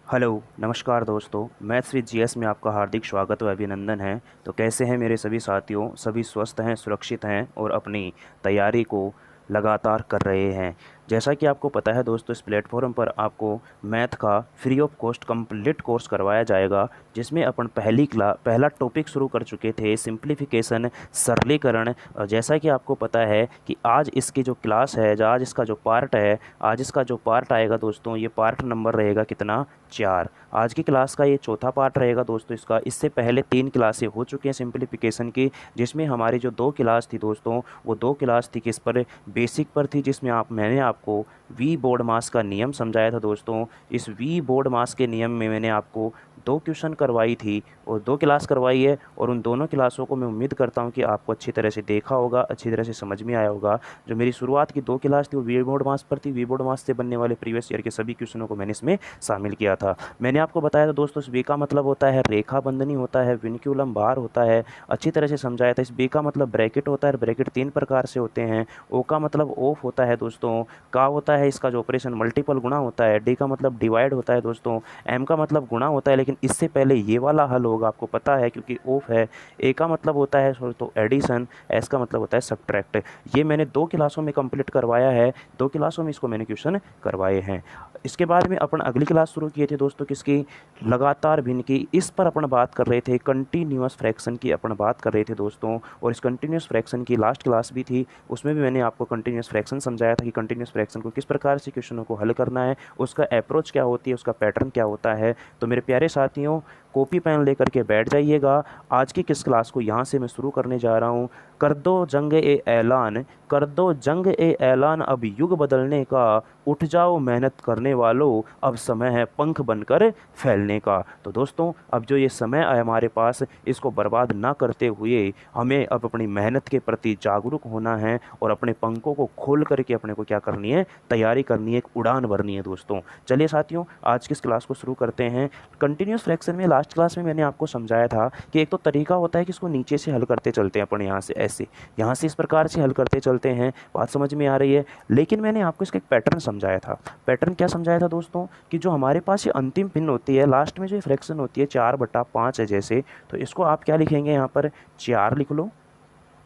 Hello, नमस्कार दोस्तों। Maths with GS में आपका हार्दिक स्वागत व अभिनंदन है। तो कैसे हैं मेरे सभी साथियों? सभी स्वस्थ हैं, सुरक्षित हैं और अपनी तैयारी को लगातार कर रहे हैं। जैसा कि आपको पता है दोस्तों, इस प्लेटफॉर्म पर आपको मैथ का free of cost complete course करवाया जाएगा, जिसमें अपन पहला टॉपिक शुरू कर चुके थे, सिंप्लीफिकेशन, सरलीकरण। और जैसा कि आपको पता है कि आज इसकी जो क्लास है, आज इसका जो पार्ट है, आज इसका जो पार्ट आएगा दोस्तों, ये पार्ट नंबर रहेगा कितना? 4। आज की क्लास का ये चौथा पार्ट रहेगा दोस्तों इसका। इससे पहले 3 क्लासें हो चुकी हैं सिंप्लीफिकेशन की, जिसमें हमारी जो 2 क्लास थी दोस्तों, वो 2 क्लास थी किस पर? बेसिक पर थी, जिसमें मैंने आपको वी बोर्ड मास का नियम समझाया था दोस्तों। इस वी बोर्ड मास के नियम में मैंने आपको 2 क्वेश्चन करवाई थी और 2 क्लास करवाई है, और उन दोनों क्लासों को मैं उम्मीद करता हूँ कि आपको अच्छी तरह से देखा होगा, अच्छी तरह से समझ में आया होगा। जो मेरी शुरुआत की 2 क्लास थी वो वी बोर्ड मास पर थी। वी बोर्ड मास से बनने वाले प्रीवियस ईयर के सभी क्वेश्चनों को मैंने इसमें शामिल किया था। मैंने आपको बताया था दोस्तों, इस वी का मतलब होता है रेखा बंधनी होता है, विनक्यूलम बार होता है, अच्छी तरह से समझाया था। इस बी का मतलब ब्रैकेट होता है, ब्रैकेट 3 प्रकार से होते हैं। ओ का मतलब ऑफ होता है दोस्तों। का होता है इसका जो ऑपरेशन मल्टीपल गुणा होता है। डी का मतलब डिवाइड होता है दोस्तों। एम का मतलब गुणा होता है, लेकिन इससे पहले ये वाला हल होगा, आपको पता है क्योंकि ऑफ है। ए का मतलब होता है तो एडिशन। एस का मतलब होता है सब्ट्रैक्ट। ये मैंने 2 क्लासों में कंप्लीट करवाया है, 2 क्लासों में इसको मैंने क्वेश्चन करवाए हैं। इसके बाद में अपन अगली क्लास शुरू किए थे दोस्तों, किसकी? लगातार भिन्न की। इस पर अपन बात कर रहे थे, कंटिन्यूअस फ्रैक्शन की अपन बात कर रहे थे दोस्तों। और इस कंटिन्यूअस फ्रैक्शन की लास्ट क्लास भी थी, उसमें भी मैंने आपको कंटिन्यूअस फ्रैक्शन समझाया था कि कंटिन्यूअस फ्रैक्शन को किस प्रकार से क्वेश्चनों को हल करना है, उसका अप्रोच क्या होती है, उसका पैटर्न क्या होता है। तो मेरे प्यारे साथियों, कॉपी पेन लेकर के बैठ जाइएगा। आज की किस क्लास को यहाँ से मैं शुरू करने जा रहा हूँ। कर दो जंग ए ऐलान, कर दो जंग ए ऐलान, अब युग बदलने का, उठ जाओ मेहनत करने वालों, अब समय है पंख बनकर फैलने का। तो दोस्तों, अब जो ये समय है हमारे पास, इसको बर्बाद ना करते हुए हमें अब अपनी मेहनत के प्रति जागरूक होना है और अपने पंखों को खोल करके अपने को क्या करनी है? तैयारी करनी है, एक उड़ान भरनी है दोस्तों। चलिए साथियों, आज की इस क्लास को शुरू करते हैं। कंटिन्यूस फ्रैक्शन में लास्ट क्लास में मैंने आपको समझाया था कि एक तो तरीका होता है कि इसको नीचे से हल करते चलते हैं अपन, यहाँ से ऐसे, यहाँ से इस प्रकार से हल करते चलते हैं। बात समझ में आ रही है? लेकिन मैंने आपको इसका एक पैटर्न समझाया था। पैटर्न क्या समझाया था दोस्तों? कि जो हमारे पास ये अंतिम भिन्न होती है, लास्ट में जो फ्रैक्शन होती है 4/5 है जैसे, तो इसको आप क्या लिखेंगे? यहाँ पर 4 लिख लो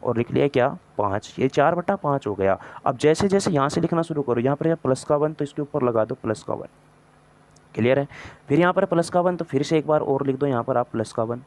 और लिख लिया क्या? 5। ये 4/5 हो गया। अब जैसे जैसे यहाँ से लिखना शुरू करो, यहाँ पर प्लस का 1 तो इसके ऊपर लगा दो प्लस का 1। क्लियर है? फिर यहाँ पर प्लस का 1 तो फिर से एक बार और लिख दो यहाँ पर आप प्लस का 1।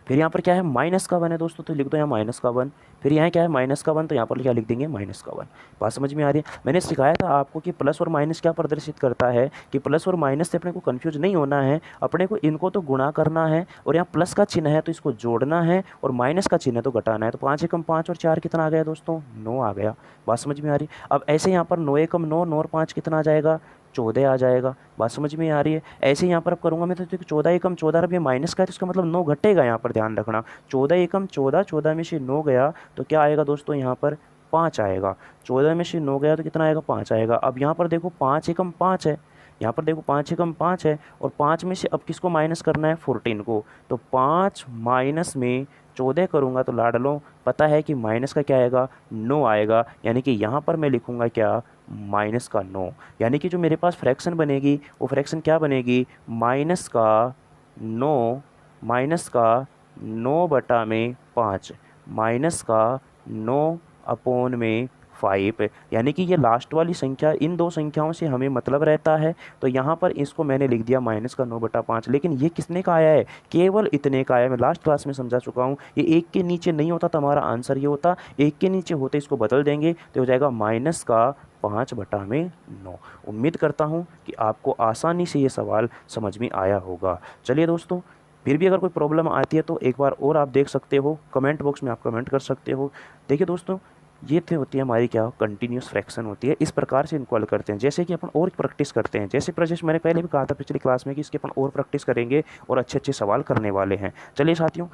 फिर यहाँ पर क्या है? माइनस का 1 है दोस्तों, तो लिख दो यहाँ माइनस का 1। फिर यहाँ क्या है? माइनस का 1, तो यहाँ पर क्या लिख देंगे? माइनस का 1। बात समझ में आ रही है? मैंने सिखाया था आपको कि प्लस और माइनस क्या प्रदर्शित करता है, कि प्लस और माइनस से अपने को कंफ्यूज नहीं होना है। अपने को इनको तो गुणा करना है, और यहाँ प्लस का चिन्ह है तो इसको जोड़ना है, और माइनस का चिन्ह है तो घटाना है। तो 5 एकम 5 और 4 कितना आ गया दोस्तों? 9 आ गया। बात समझ में आ रही है? अब ऐसे यहाँ पर 9 एकम 9, 9 और 5 कितना आ जाएगा? 14 आ जाएगा। बात समझ में आ रही है? ऐसे यहाँ पर अब करूँगा मैं, तो 14 एकम 14, अब ये माइनस का है तो इसका मतलब 9 घटेगा, यहाँ पर ध्यान रखना। 14 एकम 14, 14 में से 9 गया तो क्या आएगा दोस्तों? यहाँ पर 5 आएगा। 14 में से 9 गया तो कितना आएगा? 5 आएगा। अब यहाँ पर देखो 5 एकम 5 है, यहाँ पर देखो 5 एकम 5 है, और 5 में से अब किसको माइनस करना है? 14 को। तो 5 माइनस में 14 करूँगा तो लाडलो पता है कि माइनस का क्या आएगा? 9 आएगा। यानी कि यहाँ पर मैं लिखूँगा क्या? माइनस का 9। यानी कि जो मेरे पास फ्रैक्शन बनेगी वो फ्रैक्शन क्या बनेगी? माइनस का 9, माइनस का 9/5, माइनस का 9/5। यानी कि ये लास्ट वाली संख्या, इन 2 संख्याओं से हमें मतलब रहता है, तो यहाँ पर इसको मैंने लिख दिया माइनस का 9/5। लेकिन ये किसने का आया है? केवल इतने का आया। मैं लास्ट क्लास में समझा चुका हूँ, ये 1 के नीचे नहीं होता तो हमारा आंसर ये होता, 1 के नीचे होते इसको बदल देंगे तो हो जाएगा माइनस का 5/9। उम्मीद करता हूँ कि आपको आसानी से ये सवाल समझ में आया होगा। चलिए दोस्तों, फिर भी अगर कोई प्रॉब्लम आती है तो एक बार और आप देख सकते हो, कमेंट बॉक्स में आप कमेंट कर सकते हो। देखिए दोस्तों, ये थे होती है हमारी क्या? कंटिन्यूस फ्रैक्शन होती है। इस प्रकार से इनको हल करते हैं। जैसे कि अपन और प्रैक्टिस करते हैं, जैसे प्रजेश मैंने पहले भी कहा था पिछली क्लास में कि इसके अपन और प्रैक्टिस करेंगे और अच्छे अच्छे सवाल करने वाले हैं। चलिए साथियों,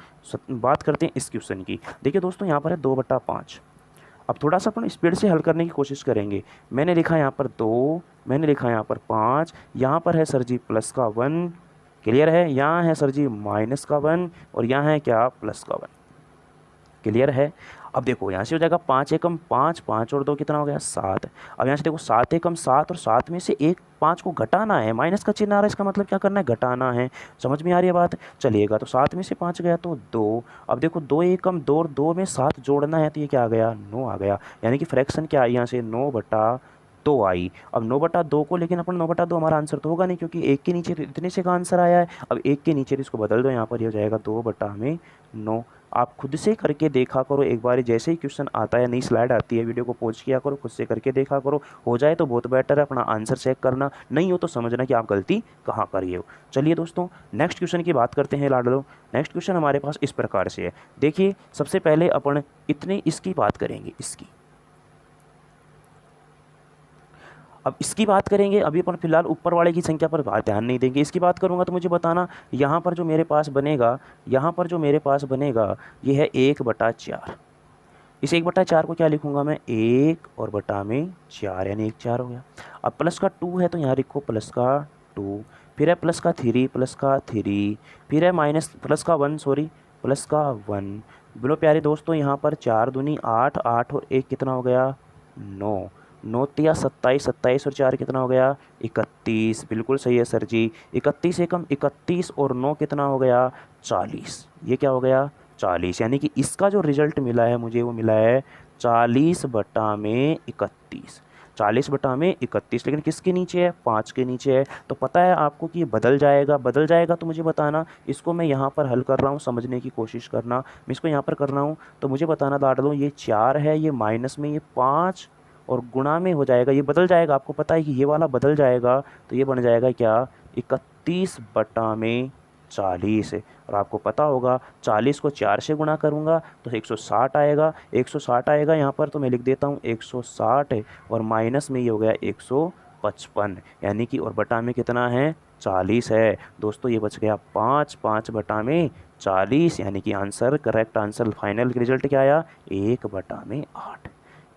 बात करते हैं इस क्वेश्चन की। देखिए दोस्तों, यहाँ पर है 2/5। अब थोड़ा सा अपन स्पीड से हल करने की कोशिश करेंगे। मैंने लिखा यहाँ पर 2, मैंने लिखा यहाँ पर 5, यहाँ पर है सर जी प्लस का 1। क्लियर है? यहाँ है सर जी माइनस का 1, और यहाँ है क्या? प्लस का 1। क्लियर है? अब देखो यहाँ से हो जाएगा 5 एकम 5, 5 और 2 कितना हो गया 7। अब यहाँ से देखो 7 एकम 7 और 7 में से एक 5 को घटाना है, माइनस का चिन्ह आ रहा है, इसका मतलब क्या करना है, घटाना है। समझ में आ रही है बात? चलिएगा, तो 7 में से 5 गया तो 2। अब देखो 2 एकम 2 और 2 में 7 जोड़ना है, तो ये क्या आ गया 9 आ गया। यानी कि फ्रैक्शन क्या आई यहाँ से 9/2 आई। अब 9/2 को, लेकिन अपन 9/2 हमारा आंसर तो होगा नहीं, क्योंकि एक के नीचे इतने से का आंसर आया है। अब एक के नीचे इसको बदल दो, यहाँ पर ये हो जाएगा 2/9। आप खुद से करके देखा करो एक बार, जैसे ही क्वेश्चन आता है, नई स्लाइड आती है, वीडियो को पॉज किया करो, खुद से करके देखा करो। हो जाए तो बहुत बेटर है, अपना आंसर चेक करना, नहीं हो तो समझना कि आप गलती कहाँ करिए हो। चलिए दोस्तों, नेक्स्ट क्वेश्चन की बात करते हैं लाडलो। नेक्स्ट क्वेश्चन हमारे पास इस प्रकार से है। देखिए, सबसे पहले अपन इतने इसकी बात करेंगे, इसकी। अब इसकी बात करेंगे, अभी अपन फिलहाल ऊपर वाले की संख्या पर ध्यान नहीं देंगे। इसकी बात करूंगा तो मुझे बताना, यहाँ पर जो मेरे पास बनेगा, यहाँ पर जो मेरे पास बनेगा, ये है 1/4। इस 1/4 को क्या लिखूंगा मैं, 1 और बटा में 4, यानी 1 4 हो गया। अब प्लस का 2 है तो यहाँ लिखो प्लस का 2, फिर है प्लस का 3, प्लस का 3, फिर है माइनस प्लस का 1, सॉरी प्लस का 1। बोलो प्यारे दोस्तों, यहाँ पर 4 दूनी 8, 8 और 1 कितना हो गया 9, 9 तिया 27, 27 और 4 कितना हो गया 31। बिल्कुल सही है सर जी। 31 एकम 31 और 9 कितना हो गया 40। ये क्या हो गया 40, यानी कि इसका जो रिजल्ट मिला है मुझे, वो मिला है 40/31। 40/31, लेकिन किसके नीचे है, 5 के नीचे है। तो पता है आपको कि ये बदल जाएगा, बदल जाएगा तो मुझे बताना। इसको मैं यहाँ पर हल कर रहा हूँ, समझने की कोशिश करना। मैं इसको यहाँ पर कर रहा हूँ तो मुझे बताना लाड लो, ये 4 है, ये माइनस में ये 5 और गुणा में हो जाएगा, ये बदल जाएगा। आपको पता है कि ये वाला बदल जाएगा, तो ये बन जाएगा क्या 31/40। और आपको पता होगा 40 को 4 से गुणा करूंगा तो 160 आएगा, 160 आएगा यहाँ पर। तो मैं लिख देता हूँ 160 और माइनस में ये हो गया 155, यानी कि और बटा में कितना है 40 है। दोस्तों ये बच गया 5, 5/40, यानी कि answer, correct answer, final result क्या आया 1/8।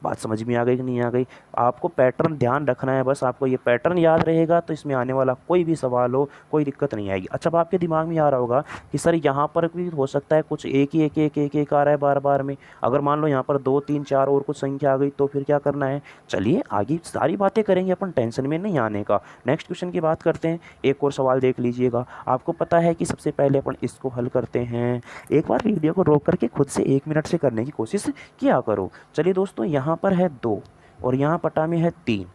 बात समझ में आ गई कि नहीं आ गई? आपको पैटर्न ध्यान रखना है, बस आपको ये पैटर्न याद रहेगा तो इसमें आने वाला कोई भी सवाल हो, कोई दिक्कत नहीं आएगी। अच्छा, अब आपके दिमाग में आ रहा होगा कि सर यहाँ पर भी हो सकता है कुछ एक ही एक आ रहा है बार बार में। अगर मान लो यहाँ पर 2 3 4 और कुछ संख्या आ गई तो फिर क्या करना है? चलिए आगे सारी बातें करेंगे अपन, टेंशन में नहीं आने का। नेक्स्ट क्वेश्चन की बात करते हैं। एक और सवाल देख लीजिएगा। आपको पता है कि सबसे पहले अपन इसको हल करते हैं। एक बार वीडियो को रोक करके खुद से 1 मिनट से करने की कोशिश किया करो। चलिए दोस्तों, यहाँ पर है 2 और यहाँ पटा में है 3।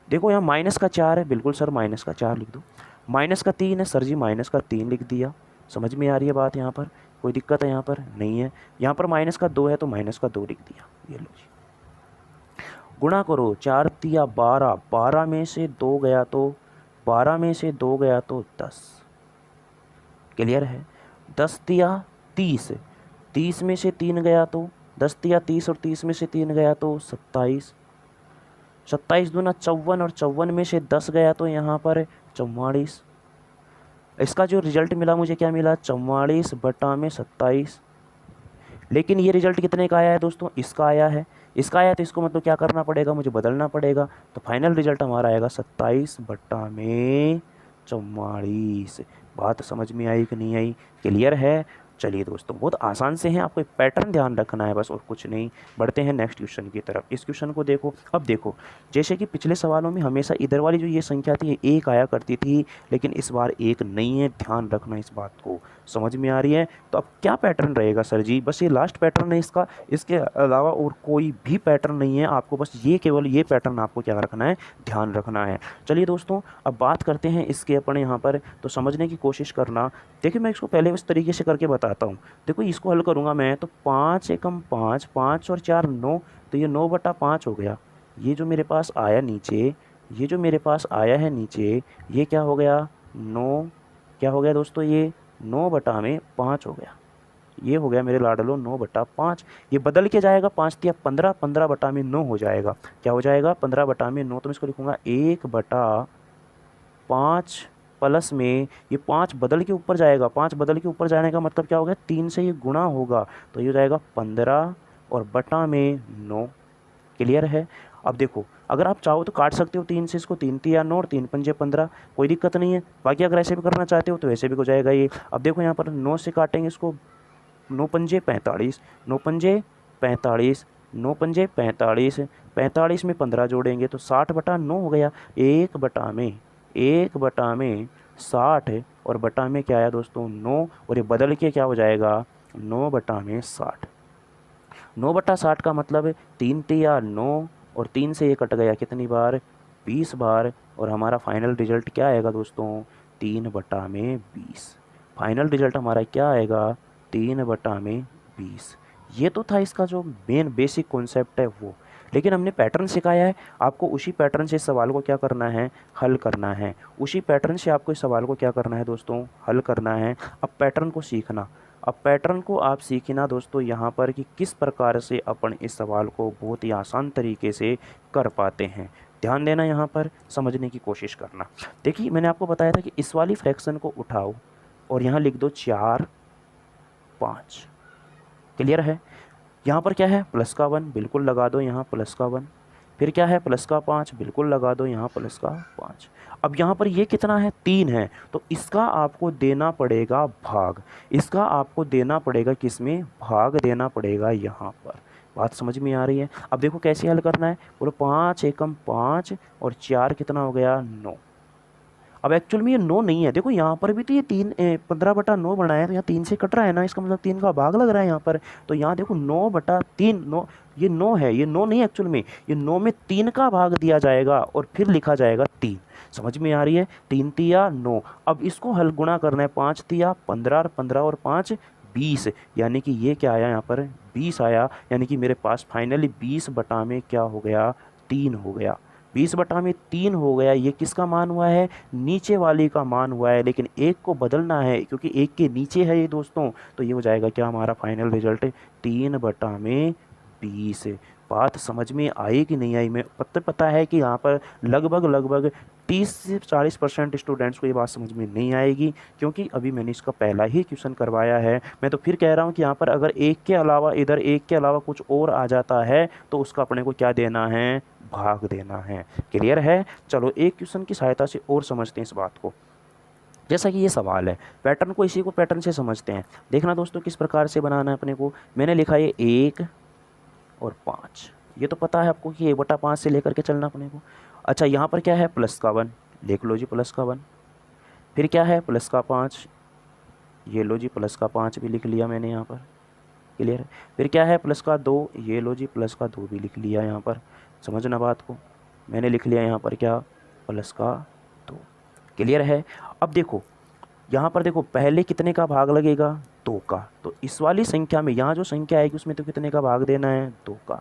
देखो यहाँ माइनस का 4 है, बिल्कुल सर माइनस का 4 लिख दो। माइनस का 3 है सर जी, माइनस का 3 लिख दिया। समझ में आ रही है बात? यहाँ पर कोई दिक्कत है? यहाँ पर नहीं है। यहाँ पर माइनस का 2 है तो माइनस का 2 लिख दिया। ये लो जी, गुणा करो। 4 तिया 12, 12 में से 2 गया तो 12 में से 2 गया तो 10। क्लियर है? 10 तिया 30, 30 में से 3 गया तो 10 तिया 30 और 30 में से 3 गया तो 27। 27 दूना 54 और 54 में से 10 गया तो यहाँ पर 44। इसका जो रिजल्ट मिला मुझे क्या मिला 44/27। लेकिन ये रिजल्ट कितने का आया है दोस्तों? इसका आया है। इसका आया तो इसको मतलब क्या करना पड़ेगा, मुझे बदलना पड़ेगा। तो फाइनल रिजल्ट हमारा आएगा 27/44। बात समझ में आई कि नहीं आई? क्लियर है? चलिए दोस्तों, बहुत आसान से हैं, आपको एक पैटर्न ध्यान रखना है बस, और कुछ नहीं। बढ़ते हैं नेक्स्ट क्वेश्चन की तरफ। इस क्वेश्चन को देखो। अब देखो, जैसे कि पिछले सवालों में हमेशा इधर वाली जो ये संख्या थी ये 1 आया करती थी, लेकिन इस बार 1 नहीं है। ध्यान रखना इस बात को। समझ में आ रही है? तो अब क्या पैटर्न रहेगा सर जी? बस ये लास्ट पैटर्न है इसका, इसके अलावा और कोई भी पैटर्न नहीं है। आपको बस ये, केवल ये पैटर्न आपको क्या रखना है, ध्यान रखना है। चलिए दोस्तों, अब बात करते हैं इसके अपने यहाँ पर, तो समझने की कोशिश करना। देखिए, मैं इसको पहले इस तरीके से करके बताता हूँ। देखो, इसको हल करूँगा मैं तो 5 एकम 5, 5 और 4 9, तो ये 9/5 हो गया। ये जो मेरे पास आया नीचे, ये जो मेरे पास आया है नीचे, ये क्या हो गया 9, क्या हो गया दोस्तों, ये 9/5 हो गया। ये हो गया मेरे लाडलो 9/5। ये बदल के जाएगा 5 तिया 15, 15/9 हो जाएगा। क्या हो जाएगा 15/9। तो मैं इसको लिखूँगा 1/5 प्लस में ये 5 बदल के ऊपर जाएगा। 5 बदल के ऊपर जाने का मतलब क्या हो गया, 3 से ये गुणा होगा तो ये हो जाएगा 15 और बटा में 9। क्लियर है? अब देखो, अगर आप चाहो तो काट सकते हो 3 से इसको, 3 तिया 9 और 3 पंजे 15, कोई दिक्कत नहीं है। बाकी अगर ऐसे भी करना चाहते हो तो ऐसे भी हो जाएगा ये। अब देखो यहाँ पर 9 से काटेंगे इसको, 9 पंजे 45, 9 पंजे 45, 9 पंजे 45, 45 में 15 जोड़ेंगे तो 60/9 हो गया। 1/1 60 और बटा में क्या आया दोस्तों 9, और ये बदल के क्या हो जाएगा 9/60। 9/60 का मतलब 3 तिया 9, और 3 से ये कट गया कितनी बार 20 बार, और हमारा फाइनल रिजल्ट क्या आएगा दोस्तों 3/20। फाइनल रिजल्ट हमारा क्या आएगा 3/20। ये तो था इसका जो मेन बेसिक कॉन्सेप्ट है वो, लेकिन हमने पैटर्न सिखाया है आपको। उसी पैटर्न से इस सवाल को क्या करना है हल करना है। उसी पैटर्न से आपको इस सवाल को क्या करना है दोस्तों हल करना है। अब पैटर्न को सीखना, अब पैटर्न को आप सीखना दोस्तों यहाँ पर कि किस प्रकार से अपन इस सवाल को बहुत ही आसान तरीके से कर पाते हैं। ध्यान देना, यहाँ पर समझने की कोशिश करना। देखिए मैंने आपको बताया था कि इस वाली फ्रैक्शन को उठाओ और यहाँ लिख दो 4 5। क्लियर है। यहाँ पर क्या है प्लस का 1, बिल्कुल लगा दो यहाँ प्लस का 1। फिर क्या है प्लस का 5, बिल्कुल लगा दो यहाँ प्लस का 5। अब यहाँ पर ये कितना है 3 है, तो इसका आपको देना पड़ेगा भाग। इसका आपको देना पड़ेगा किसमें भाग देना पड़ेगा यहाँ पर। बात समझ में आ रही है। अब देखो कैसे हल करना है, बोलो 5 एकम 5 और 4 कितना हो गया 9। अब एक्चुअल में ये 9 नहीं है, देखो यहाँ पर भी तो ये 15/9 बनाया है, तो यहाँ 3 से कट रहा है ना, इसका मतलब 3 का भाग लग रहा है यहाँ पर। तो यहाँ देखो 9/3, 9 ये 9 है, ये 9 नहीं एक्चुअल में, ये 9 में 3 का भाग दिया जाएगा और फिर लिखा जाएगा 3। समझ में आ रही है। 3 तिया 9। अब इसको हल गुणा करना है, 5 तिया 15 और 15 और 5 20, यानी कि ये क्या आया यहाँ पर 20 आया, यानी कि मेरे पास फाइनली 20/में क्या हो गया 3 हो गया। 20/3 हो गया। ये किसका मान हुआ है नीचे वाली का मान हुआ है, लेकिन एक को बदलना है क्योंकि एक के नीचे है ये दोस्तों, तो ये हो जाएगा क्या हमारा फाइनल रिजल्ट 3/20। बात समझ में आई कि नहीं आई। मैं पता है कि यहाँ पर लगभग 30 से 40% स्टूडेंट्स को ये बात समझ में नहीं आएगी, क्योंकि अभी मैंने इसका पहला ही क्वेश्चन करवाया है। मैं तो फिर कह रहा हूँ कि यहाँ पर अगर एक के अलावा इधर एक के अलावा कुछ और आ जाता है तो उसका अपने को क्या देना है भाग देना है। क्लियर है। चलो एक क्वेश्चन की सहायता से और समझते हैं इस बात को। जैसा कि ये सवाल है, पैटर्न को इसी को पैटर्न से समझते हैं। देखना दोस्तों किस प्रकार से बनाना है अपने को। मैंने लिखा है 1 और 5, ये तो पता है आपको कि 1/5 से लेकर के चलना अपने को। अच्छा यहाँ पर क्या है प्लस का 1, लिख लो जी प्लस का 1। फिर क्या है प्लस का 5, ये लो जी प्लस का 5 भी लिख लिया मैंने यहाँ पर। क्लियर है। फिर क्या है प्लस का 2, ये लो जी प्लस का 2 भी लिख लिया यहाँ पर। समझना बात को, मैंने लिख लिया यहाँ पर क्या प्लस का 2। क्लियर है। अब देखो यहाँ पर देखो पहले कितने का भाग लगेगा 2 का, तो इस वाली संख्या में यहाँ जो संख्या आएगी उसमें तो कितने का भाग देना है 2 का।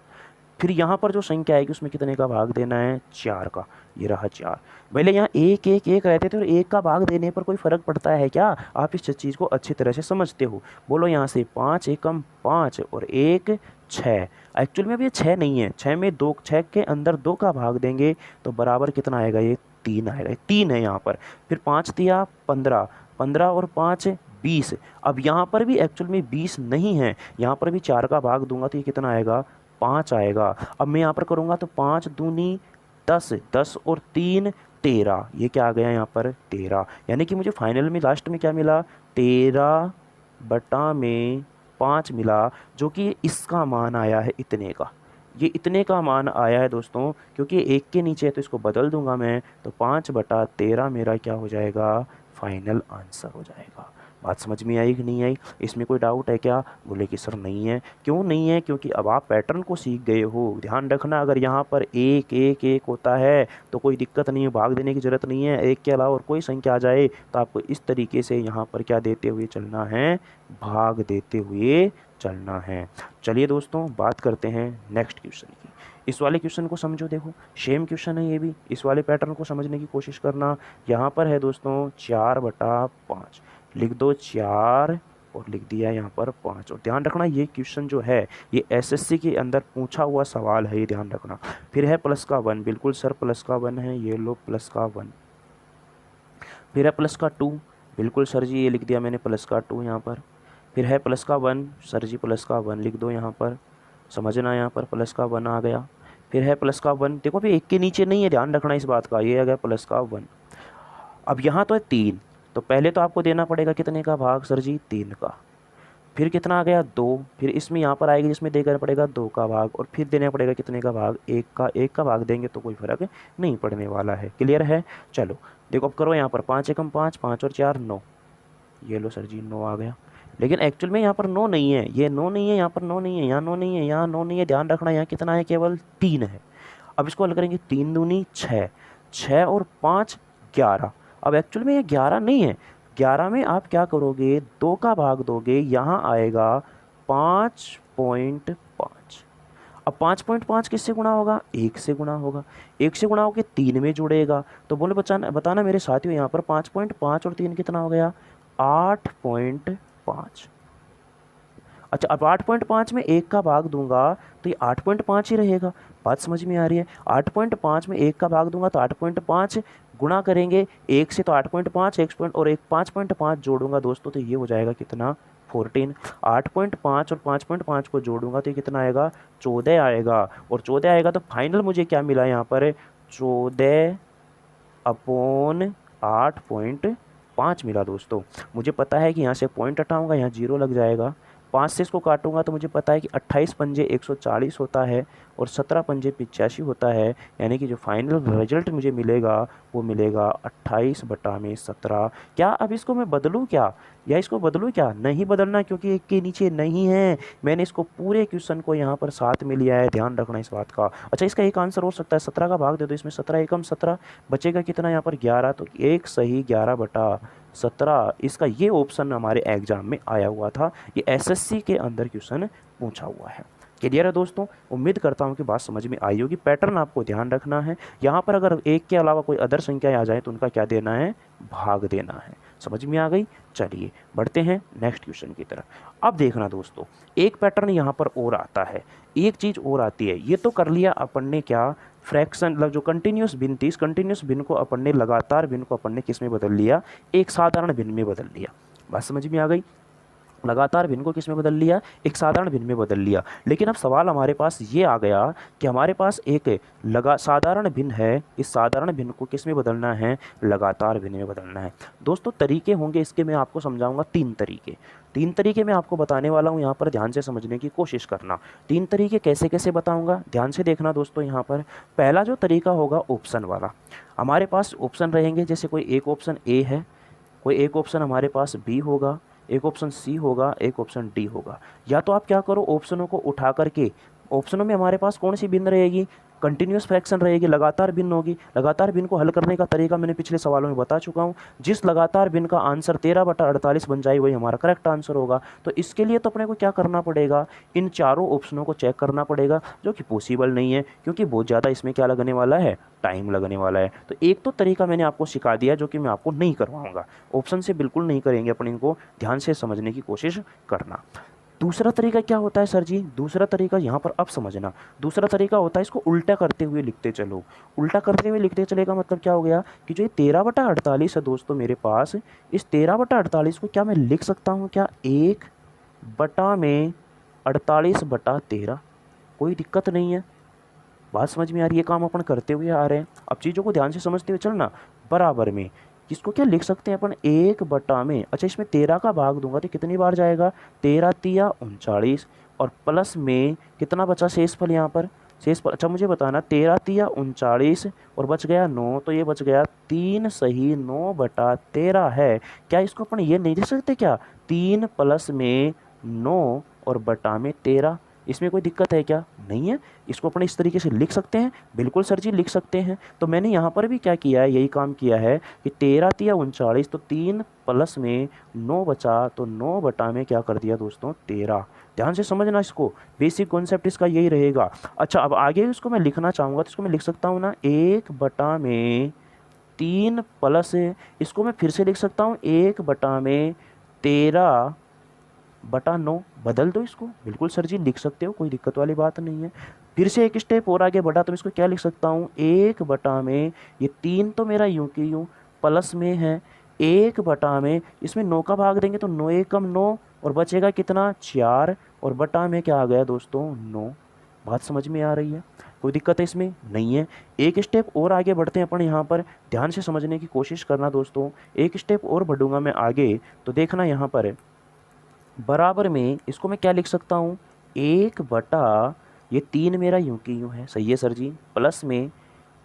फिर यहाँ पर जो संख्या आएगी उसमें कितने का भाग देना है 4 का। ये रहा 4। पहले यहाँ 1 1 1 रहते थे और 1 का भाग देने पर कोई फ़र्क पड़ता है क्या, आप इस चीज़ को अच्छी तरह से समझते हो। बोलो यहाँ से 5 एकम 5 और 1 6। एक्चुअल में अब ये 6 नहीं है, 6 में 2, 6 के अंदर 2 का भाग देंगे तो बराबर कितना आएगा ये 3 आएगा। 3 है यहाँ पर। फिर 5 तिया 15, 15 और 5 20। अब यहाँ पर भी एक्चुअल में 20 नहीं है, यहाँ पर भी 4 का भाग दूंगा तो ये कितना आएगा 5 आएगा। अब मैं यहाँ पर करूँगा तो 5 दूनी 10, 10 और 3 13, ये क्या आ गया यहाँ पर 13, यानी कि मुझे फाइनल में लास्ट में क्या मिला 13/5 मिला, जो कि इसका मान आया है इतने का। ये इतने का मान आया है दोस्तों, क्योंकि एक के नीचे है तो इसको बदल दूंगा मैं, तो 5/13 मेरा क्या हो जाएगा फाइनल आंसर हो जाएगा। बात समझ में आई कि नहीं आई। इसमें कोई डाउट है क्या, बोले कि सर नहीं है। क्यों नहीं है, क्योंकि अब आप पैटर्न को सीख गए हो। ध्यान रखना अगर यहाँ पर 1 1 1 होता है तो कोई दिक्कत नहीं है, भाग देने की ज़रूरत नहीं है। 1 के अलावा और कोई संख्या आ जाए तो आपको इस तरीके से यहाँ पर क्या देते हुए चलना है भाग देते हुए चलना है। चलिए दोस्तों बात करते हैं नेक्स्ट क्वेश्चन की। इस वाले क्वेश्चन को समझो, देखो सेम क्वेश्चन है ये भी। इस वाले पैटर्न को समझने की कोशिश करना। यहाँ पर है दोस्तों 4/5, लिख दो 4 और लिख दिया यहाँ पर 5। और ध्यान रखना ये क्वेश्चन जो है ये एसएससी के अंदर पूछा हुआ सवाल है, ये ध्यान रखना। फिर है प्लस का 1, बिल्कुल सर प्लस का 1 है, ये लो प्लस का 1। फिर है प्लस का 2, बिल्कुल सर जी ये लिख दिया मैंने प्लस का 2 यहाँ पर। फिर है प्लस का 1, सर जी प्लस का 1 लिख दो यहाँ पर। समझना यहाँ पर प्लस का 1 आ गया। फिर है प्लस का 1, देखो अभी एक के नीचे नहीं है, ध्यान रखना इस बात का, ये आ गया प्लस का 1। अब यहाँ तो है 3, तो पहले तो आपको देना पड़ेगा कितने का भाग सर जी 3 का। फिर कितना आ गया 2, फिर इसमें यहाँ पर आएगी जिसमें देना पड़ेगा 2 का भाग, और फिर देना पड़ेगा कितने का भाग, 1 का भाग देंगे तो कोई फर्क नहीं पड़ने वाला है। क्लियर है? चलो देखो अब करो यहाँ पर 5 एकम 5, 5 और 4 9, ये लो सर जी 9 आ गया। लेकिन एक्चुअल में यहाँ पर 9 नहीं है, ये 9 नहीं है, यहाँ पर 9 नहीं है, यहाँ 9 नहीं है, यहाँ 9 नहीं है, ध्यान रखना यहाँ कितना है, केवल 3 है। अब इसको हल करेंगे, 3 दूनी 6, 6 और 5 11। अब एक्चुअल में ये 11 नहीं है, 11 में आप क्या करोगे, 2 का भाग दोगे, यहाँ आएगा 5.5। अब 5.5 किससे गुणा होगा, 1 से गुणा होगा, 1 से गुणा होकर 3 में जुड़ेगा। तो बोले बताना मेरे साथियों यहाँ पर 5.5 और 3 कितना हो गया, 8.5। अच्छा अब 8.5 में 1 का भाग दूंगा तो ये 8.5 ही रहेगा। बात समझ में आ रही है? 8.5 में 1 का भाग दूंगा तो 8.5, गुणा करेंगे 1 से तो 8.5, 1 पॉइंट और 5.5 जोड़ूंगा दोस्तों तो ये हो जाएगा कितना, 14। 8.5 और 5.5 को जोड़ूंगा तो ये कितना आएगा, 14 आएगा। और 14 आएगा तो फाइनल मुझे क्या मिला यहाँ पर, 14/8.5 मिला दोस्तों। मुझे पता है कि यहाँ से पॉइंट हटाऊंगा, यहाँ 0 लग जाएगा, 5 से इसको काटूंगा तो मुझे पता है कि 28 पंजे 140 होता है और 17 पंजे 85 होता है। यानी कि जो फाइनल रिजल्ट मुझे मिलेगा वो मिलेगा 28/17। क्या अब इसको मैं बदलूं क्या, या इसको बदलूं क्या? नहीं बदलना, क्योंकि 1 के नीचे नहीं है। मैंने इसको पूरे क्वेश्चन को यहाँ पर साथ में लिया है, ध्यान रखना इस बात का। अच्छा इसका एक आंसर हो सकता है, 17 का भाग दे दो इसमें, 17 एकम 17, बचेगा कितना यहाँ पर 11, तो एक सही 11/17। इसका ये ऑप्शन हमारे एग्जाम में आया हुआ था, ये एसएससी के अंदर क्वेश्चन पूछा हुआ है। क्लियर है दोस्तों? उम्मीद करता हूँ कि बात समझ में आई होगी। पैटर्न आपको ध्यान रखना है, यहाँ पर अगर 1 के अलावा कोई अदर संख्या आ जाए तो उनका क्या देना है, भाग देना है। समझ में आ गई? चलिए बढ़ते हैं नेक्स्ट क्वेश्चन की तरफ। अब देखना दोस्तों, एक पैटर्न यहाँ पर और आता है, एक चीज़ और आती है। ये तो कर लिया अपन ने क्या, फ्रैक्शन, जो कंटिन्यूस भिन्न थी, इस कंटिन्यूस भिन्न को अपन ने, लगातार भिन्न को अपन ने किस में बदल लिया, एक साधारण भिन्न में बदल लिया। बात समझ में आ गई? लगातार भिन्न को किस में बदल लिया, एक साधारण भिन्न में बदल लिया। लेकिन अब सवाल हमारे पास ये आ गया कि हमारे पास एक साधारण भिन्न है, इस साधारण भिन्न को किस में बदलना है, लगातार भिन्न में बदलना है। दोस्तों तरीके होंगे इसके, मैं आपको समझाऊंगा 3 तरीके। 3 तरीके मैं आपको बताने वाला हूँ, यहाँ पर ध्यान से समझने की कोशिश करना। 3 तरीके कैसे कैसे बताऊँगा, ध्यान से देखना दोस्तों। यहाँ पर पहला जो तरीका होगा ऑप्शन वाला, हमारे पास ऑप्शन रहेंगे, जैसे कोई एक ऑप्शन ए है, कोई एक ऑप्शन हमारे पास बी होगा, एक ऑप्शन सी होगा, एक ऑप्शन डी होगा। या तो आप क्या करो, ऑप्शनों को उठा करके, ऑप्शनों में हमारे पास कौन सी भिन्न रहेगी, कंटिन्यूस फ्रैक्शन रहेगी, लगातार भिन्न होगी। लगातार भिन्न को हल करने का तरीका मैंने पिछले सवालों में बता चुका हूँ। जिस लगातार भिन्न का आंसर 13/48 बन जाए वही हमारा करेक्ट आंसर होगा। तो इसके लिए तो अपने को क्या करना पड़ेगा, इन चारों ऑप्शनों को चेक करना पड़ेगा, जो कि पॉसिबल नहीं है, क्योंकि बहुत ज़्यादा इसमें क्या लगने वाला है, टाइम लगने वाला है। तो एक तो तरीका मैंने आपको सिखा दिया, जो कि मैं आपको नहीं करवाऊंगा, ऑप्शन से बिल्कुल नहीं करेंगे अपन, इनको ध्यान से समझने की कोशिश करना। दूसरा तरीका क्या होता है सर जी, दूसरा तरीका यहाँ पर अब समझना, दूसरा तरीका होता है इसको उल्टा करते हुए लिखते चलो। उल्टा करते हुए लिखते चलेगा मतलब क्या हो गया कि जो ये 13/48 है दोस्तों मेरे पास, इस 13/48 को क्या मैं लिख सकता हूँ क्या, 1/48/13। कोई दिक्कत नहीं है। बात समझ में आ रही है? काम अपन करते हुए आ रहे हैं, अब चीज़ों को ध्यान से समझते हुए चलना। बराबर में इसको क्या लिख सकते हैं अपन, 1 में, अच्छा इसमें 13 का भाग दूंगा तो कितनी बार जाएगा, 13 तिया 39, और प्लस में कितना बचा शेषफल यहाँ पर, शेषफल, अच्छा मुझे बताना, 13 तिया 39 और बच गया 9, तो ये बच गया 3 सही 9/13 है। क्या इसको अपन ये नहीं लिख सकते क्या, 3 प्लस में 9 और बटा में 13? इसमें कोई दिक्कत है क्या? नहीं है। इसको अपन इस तरीके से लिख सकते हैं, बिल्कुल सर जी लिख सकते हैं। तो मैंने यहाँ पर भी क्या किया है, यही काम किया है कि 13 तिया 39, तो 3 प्लस में 9 बचा, तो 9 बटा में क्या कर दिया दोस्तों, 13। ध्यान से समझना इसको, बेसिक कॉन्सेप्ट इसका यही रहेगा। अच्छा अब आगे इसको मैं लिखना चाहूँगा तो इसको मैं लिख सकता हूँ ना, 1/3 प्लस, इसको मैं फिर से लिख सकता हूँ 1/13/9। बदल दो इसको, बिल्कुल सर जी लिख सकते हो, कोई दिक्कत वाली बात नहीं है। फिर से एक स्टेप और आगे बढ़ा तो मैं इसको क्या लिख सकता हूँ, 1/, ये 3 तो मेरा यूं की यूं प्लस में है, 1/, इसमें 9 का भाग देंगे तो 9 एकम 9, और बचेगा कितना, 4, और बटा में क्या आ गया दोस्तों, 9। बात समझ में आ रही है? कोई दिक्कत है इसमें? नहीं है। एक स्टेप और आगे बढ़ते हैं अपन, यहाँ पर ध्यान से समझने की कोशिश करना दोस्तों। एक स्टेप और बढ़ूंगा मैं आगे तो देखना यहाँ पर बराबर में इसको मैं क्या लिख सकता हूँ, 1 बटा ये 3 मेरा यूं की यूं है, सही है सर जी, प्लस में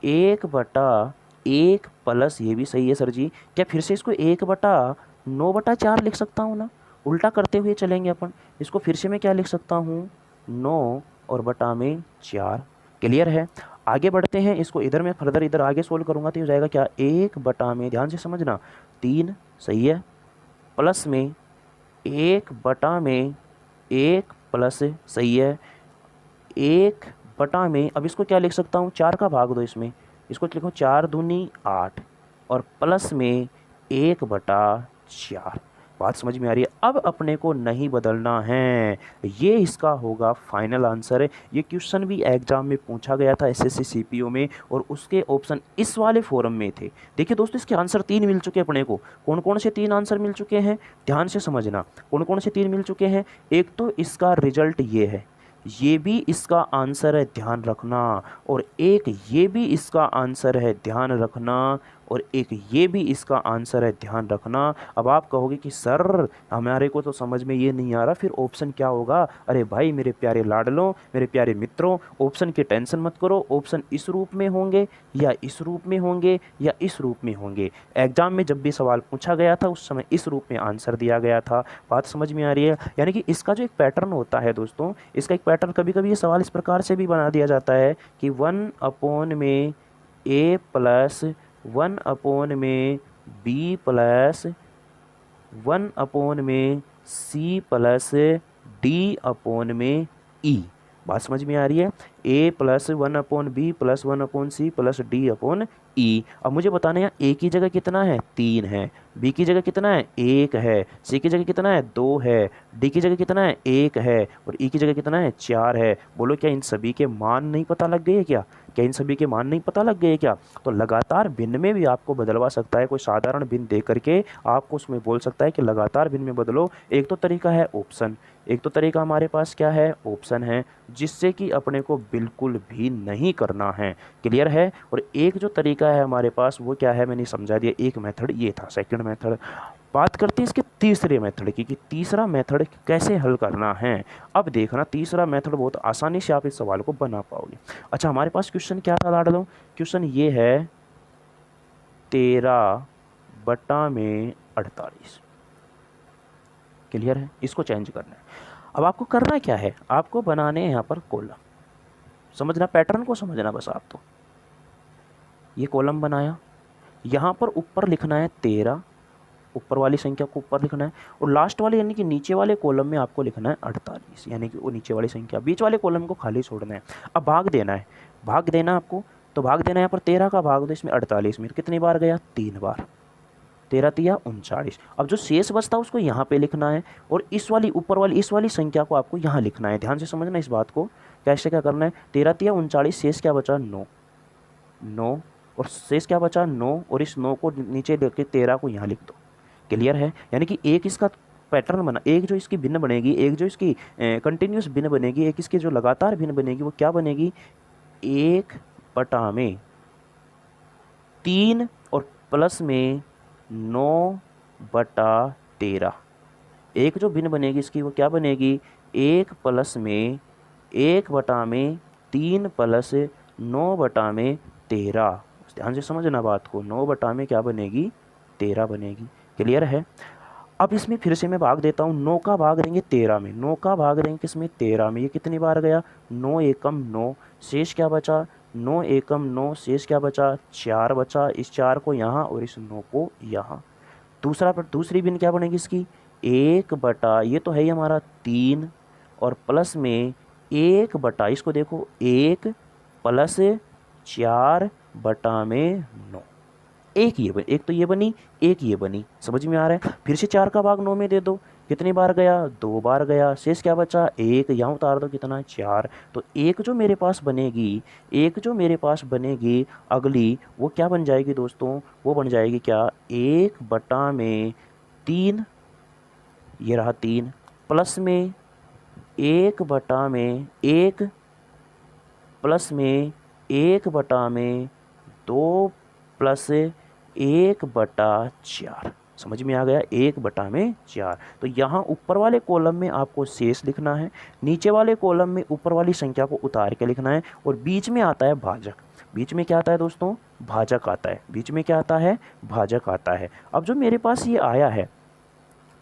1/1 प्लस ये भी सही है सर जी। क्या फिर से इसको 1/9/4 लिख सकता हूँ ना, उल्टा करते हुए चलेंगे अपन। इसको फिर से मैं क्या लिख सकता हूँ, 9 और बटा में 4। क्लियर है। आगे बढ़ते हैं, इसको इधर मैं फर्दर इधर आगे सोल्व करूँगा तो हो जाएगा क्या, 1 बटा में, ध्यान से समझना, 3 सही है, प्लस में 1/1 प्लस सही है, 1/में, अब इसको क्या लिख सकता हूँ, 4 का भाग दो इसमें, इसको लिखो 4 दूनी 8 और प्लस में 1/4। बात समझ में आ रही है। अब अपने को नहीं बदलना है, ये इसका होगा फाइनल आंसर है। ये क्वेश्चन भी एग्जाम में पूछा गया था एसएससी सीपीओ में, और उसके ऑप्शन इस वाले फॉरम में थे। देखिए दोस्तों, इसके आंसर 3 मिल चुके अपने को। कौन कौन से 3 आंसर मिल चुके हैं, ध्यान से समझना, कौन कौन से 3 मिल चुके हैं। एक तो इसका रिजल्ट ये है, ये भी इसका आंसर है, ध्यान रखना, और एक ये भी इसका आंसर है, ध्यान रखना, और एक ये भी इसका आंसर है, ध्यान रखना। अब आप कहोगे कि सर हमारे को तो समझ में ये नहीं आ रहा, फिर ऑप्शन क्या होगा। अरे भाई मेरे प्यारे लाडलों, मेरे प्यारे मित्रों, ऑप्शन की टेंशन मत करो। ऑप्शन इस रूप में होंगे या इस रूप में होंगे या इस रूप में होंगे। एग्जाम में जब भी सवाल पूछा गया था उस समय इस रूप में आंसर दिया गया था। बात समझ में आ रही है। यानी कि इसका जो एक पैटर्न होता है दोस्तों, इसका एक पैटर्न, कभी कभी ये सवाल इस प्रकार से भी बना दिया जाता है कि 1 में ए प्लस 1 में बी प्लस 1 में सी प्लस डी में ई। बात समझ में आ रही है। ए प्लस 1/बी प्लस 1/सी प्लस डी ई। अब मुझे बताना है ए की जगह कितना है, 3 है, बी की जगह कितना है, 1 है, सी की जगह कितना है, 2 है, डी की जगह कितना है, 1 है, और ई की जगह कितना है, 4 है। बोलो क्या इन सभी के मान नहीं पता लग गए क्या, क्या इन सभी के मान नहीं पता लग गए क्या। तो लगातार भिन्न में भी आपको बदलवा सकता है, कोई साधारण भिन्न दे करके आपको उसमें बोल सकता है कि लगातार भिन्न में बदलो। एक तो तरीका है ऑप्शन, एक तो तरीका हमारे पास क्या है, ऑप्शन है, जिससे कि अपने को बिल्कुल भी नहीं करना है। क्लियर है। और एक जो तरीका है हमारे पास वो क्या है, मैंने समझा दिया, एक मेथड ये था, सेकंड मेथड। बात करते हैं इसके तीसरे मेथड की, कि तीसरा मेथड कैसे हल करना है। अब देखना, तीसरा मेथड बहुत आसानी से आप इस सवाल को बना पाओगे। अच्छा, हमारे पास क्वेश्चन क्या था लाडलो, क्वेश्चन ये है 13/48। क्लियर है। इसको चेंज करना है। अब आपको करना क्या है, आपको बनाने हैं यहाँ पर कॉलम। समझना, पैटर्न को समझना बस आप। तो ये कॉलम बनाया, यहाँ पर ऊपर लिखना है 13, ऊपर वाली संख्या को ऊपर लिखना है, और लास्ट वाले यानी कि नीचे वाले कॉलम में आपको लिखना है 48, यानी कि वो नीचे वाली संख्या, बीच वाले कॉलम को खाली छोड़ना है। अब भाग देना है, भाग देना आपको, तो भाग देना है यहाँ पर 13 का भाग दो इसमें 48 में, कितनी बार गया, 3 बार, 13 तिया 39। अब जो शेष बचता है उसको यहाँ पे लिखना है, और इस वाली ऊपर वाली इस वाली संख्या को आपको यहाँ लिखना है। ध्यान से समझना इस बात को, कैसे क्या करना है, 13 तिया 39, शेष क्या बचा, 9, 9, और शेष क्या बचा, 9, और इस 9 को नीचे लेके 13 को यहाँ लिख दो। क्लियर है। यानी कि एक इसका पैटर्न बना, एक जो इसकी भिन्न बनेगी, एक जो इसकी कंटिन्यूस भिन्न बनेगी, एक इसकी जो लगातार भिन्न बनेगी, वो क्या बनेगी, 1/3 और प्लस में 9/13। एक जो भिन्न बनेगी इसकी वो क्या बनेगी, 1 प्लस में 1/3 प्लस 9/13। ध्यान से समझना बात को, 9 में क्या बनेगी, 13 बनेगी। क्लियर है। अब इसमें फिर से मैं भाग देता हूँ, 9 का भाग देंगे 13 में, 9 का भाग देंगे किसमें, 13 में। ये कितनी बार गया, 9 एकम 9, शेष क्या बचा, 9 एकम 9, शेष क्या बचा, 4 बचा। इस 4 को यहाँ और इस 9 को यहाँ। दूसरी बिन क्या बनेगी इसकी, 1 ये तो है ही हमारा 3, और प्लस में 1 इसको देखो 1 प्लस 4/9। एक तो ये बनी, एक ये बनी, समझ में आ रहा है। फिर से 4 का भाग 9 में दे दो, कितनी बार गया, 2 बार गया। शेष क्या बचा, 1, यहाँ उतार दो, कितना, 4। तो एक जो मेरे पास बनेगी, एक जो मेरे पास बनेगी अगली, वो क्या बन जाएगी दोस्तों, वो बन जाएगी क्या, 1/3, ये रहा 3, प्लस में 1/1 प्लस में 1/2 प्लस 1/4। समझ में आ गया, 1/4। तो यहाँ ऊपर वाले कॉलम में आपको शेष लिखना है, नीचे वाले कॉलम में ऊपर वाली संख्या को उतार के लिखना है, और बीच में आता है भाजक। बीच में क्या आता है दोस्तों? भाजक आता है। बीच में क्या आता है? भाजक आता है। अब जो मेरे पास ये आया है,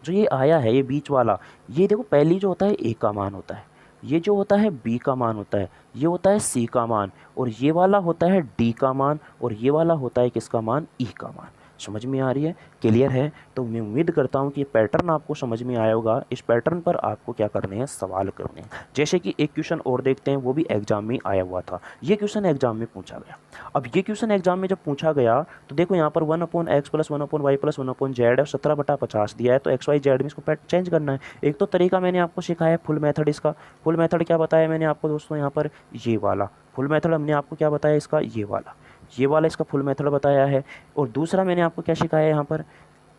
जो ये आया है ये बीच वाला, ये देखो पहली जो होता है ए का मान होता है, ये जो होता है बी का मान होता है, ये होता है सी का मान, और ये वाला होता है डी का मान, और ये वाला होता है किसका मान? ई का मान। समझ में आ रही है? क्लियर है? तो मैं उम्मीद करता हूँ कि ये पैटर्न आपको समझ में आया होगा। इस पैटर्न पर आपको क्या करने हैं? सवाल करने हैं। जैसे कि एक क्वेश्चन और देखते हैं, वो भी एग्जाम में आया हुआ था। ये क्वेश्चन एग्जाम में पूछा गया। अब ये क्वेश्चन एग्जाम में जब पूछा गया तो देखो यहाँ पर 1/x + 1/y + 1/z 17/50 दिया है, तो XYZ में इसको चेंज करना है। एक तो तरीका मैंने आपको सिखाया है फुल मेथड। इसका फुल मेथड क्या बताया मैंने आपको दोस्तों? यहाँ पर ये वाला फुल मेथड हमने आपको क्या बताया? इसका ये वाला इसका फुल मेथड बताया है। और दूसरा मैंने आपको क्या सिखाया है यहाँ पर?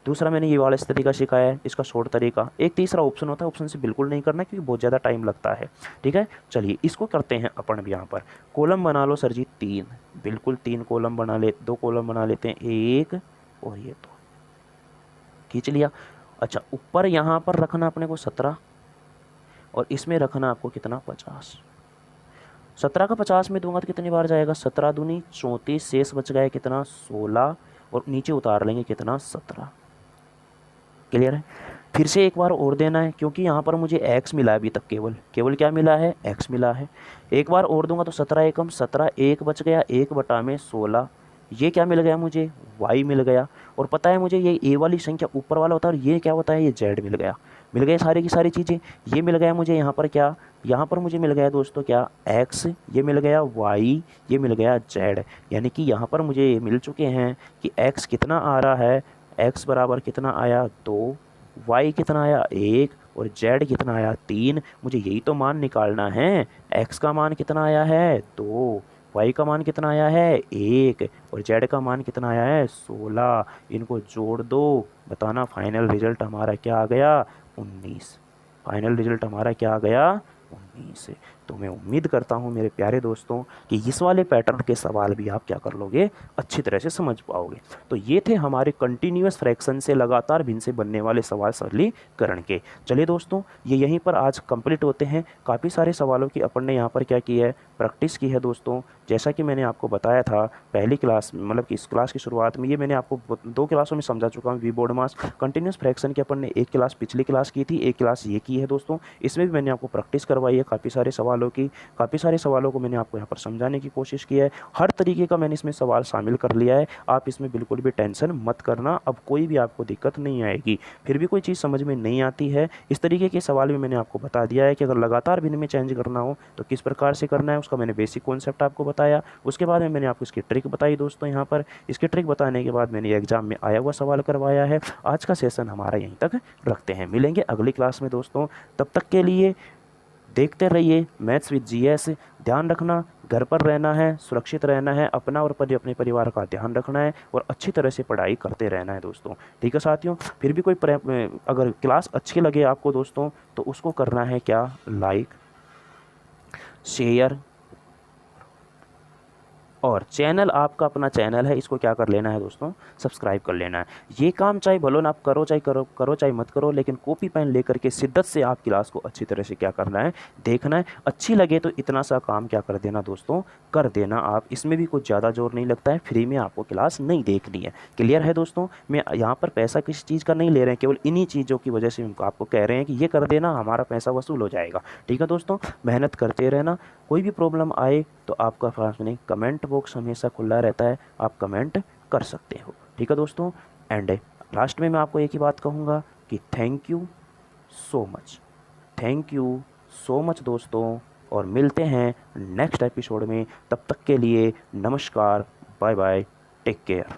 दूसरा मैंने ये वाला इस तरीका सिखाया है, इसका शॉर्ट तरीका। एक तीसरा ऑप्शन होता है, ऑप्शन से बिल्कुल नहीं करना क्योंकि बहुत ज़्यादा टाइम लगता है। ठीक है, चलिए इसको करते हैं अपन भी। यहाँ पर कॉलम बना लो सर जी 3, बिल्कुल 3 कॉलम बना ले, 2 कॉलम बना लेते हैं, 1 और ये 2, खींच लिया। अच्छा, ऊपर यहाँ पर रखना अपने को 17, और इसमें रखना आपको कितना? 50। 17 का 50 में दूंगा तो कितनी बार जाएगा? 17 दूनी 34, शेष बच गया कितना? 16, और नीचे उतार लेंगे कितना? 17। क्लियर है? फिर से एक बार और देना है, क्योंकि यहाँ पर मुझे x मिला है अभी तक, केवल क्या मिला है? x मिला है। एक बार और दूंगा तो 17 एकम 17, 1 बच गया, 1/16। ये क्या मिल गया मुझे? y मिल गया। और पता है मुझे ये a वाली संख्या ऊपर वाला होता है, और ये क्या होता है? ये z मिल गया। मिल गए सारी की सारी चीज़ें। ये मिल गया मुझे यहाँ पर क्या? यहाँ पर मुझे मिल गया दोस्तों क्या? x, ये मिल गया y, ये मिल गया z। यानी कि यहाँ पर मुझे मिल चुके हैं कि x कितना आ रहा है? x बराबर कितना आया? 2, y कितना आया? 1, और z कितना आया? 3। मुझे यही तो मान निकालना है। x का मान कितना आया है? 2, y का मान कितना आया है? 1, और z का मान कितना आया है? 16। इनको जोड़ दो, बताना फाइनल रिजल्ट हमारा क्या आ गया? 19। फाइनल रिजल्ट हमारा क्या आ गया? 19। तो मैं उम्मीद करता हूँ मेरे प्यारे दोस्तों कि इस वाले पैटर्न के सवाल भी आप क्या कर लोगे? अच्छी तरह से समझ पाओगे। तो ये थे हमारे कंटिन्यूअस फ्रैक्शन से लगातार भिन्न से बनने वाले सवाल सरलीकरण के। चलिए दोस्तों, ये यहीं पर आज कंप्लीट होते हैं। काफ़ी सारे सवालों की अपन ने यहाँ पर क्या की है? प्रैक्टिस की है दोस्तों। जैसा कि मैंने आपको बताया था पहली क्लास, मतलब कि इस क्लास की शुरुआत में, ये मैंने आपको 2 क्लासों में समझा चुका हूँ। वी बोर्ड मास कंटिन्यूअस फ्रैक्शन की अपन ने एक क्लास पिछली क्लास की थी, एक क्लास ये की है दोस्तों। इसमें भी मैंने आपको प्रैक्टिस करवाई है काफ़ी सारे सवालों की। काफ़ी सारे सवालों को मैंने आपको यहाँ पर समझाने की कोशिश की है। हर तरीके का मैंने इसमें सवाल शामिल कर लिया है। आप इसमें बिल्कुल भी टेंशन मत करना, अब कोई भी आपको दिक्कत नहीं आएगी। फिर भी कोई चीज़ समझ में नहीं आती है, इस तरीके के सवाल भी मैंने आपको बता दिया है कि अगर लगातार भिन्न में चेंज करना हो तो किस प्रकार से करना है, उसका मैंने बेसिक कॉन्सेप्ट आपको बताया। उसके बाद में मैंने आपको इसकी ट्रिक बताई दोस्तों। यहाँ पर इसकी ट्रिक बताने के बाद मैंने एग्जाम में आया हुआ सवाल करवाया है। आज का सेशन हमारा यहीं तक रखते हैं, मिलेंगे अगली क्लास में दोस्तों। तब तक के लिए देखते रहिए मैथ्स विद जीएस। ध्यान रखना, घर पर रहना है, सुरक्षित रहना है, अपना और अपने परिवार का ध्यान रखना है, और अच्छी तरह से पढ़ाई करते रहना है दोस्तों। ठीक है साथियों, फिर भी कोई अगर क्लास अच्छी लगे आपको दोस्तों तो उसको करना है क्या? लाइक, शेयर, और चैनल आपका अपना चैनल है, इसको क्या कर लेना है दोस्तों? सब्सक्राइब कर लेना है। ये काम चाहे भलो ना आप करो, चाहे मत करो, लेकिन कॉपी पेन लेकर के शिद्दत से आप क्लास को अच्छी तरह से क्या करना है? देखना है। अच्छी लगे तो इतना सा काम क्या कर देना दोस्तों? कर देना आप। इसमें भी कुछ ज़्यादा जोर नहीं लगता है, फ्री में आपको क्लास नहीं देखनी है। क्लियर है दोस्तों? मैं यहाँ पर पैसा किसी चीज़ का नहीं ले रहे हैं, केवल इन्हीं चीज़ों की वजह से आपको कह रहे हैं कि ये कर देना, हमारा पैसा वसूल हो जाएगा। ठीक है दोस्तों, मेहनत करते रहना। कोई भी प्रॉब्लम आए तो आपका पास में कमेंट बॉक्स हमेशा खुला रहता है, आप कमेंट कर सकते हो। ठीक है दोस्तों, एंड लास्ट में मैं आपको एक ही बात कहूँगा कि thank you so much, thank you so much दोस्तों, और मिलते हैं नेक्स्ट एपिसोड में। तब तक के लिए नमस्कार, बाय बाय, टेक केयर।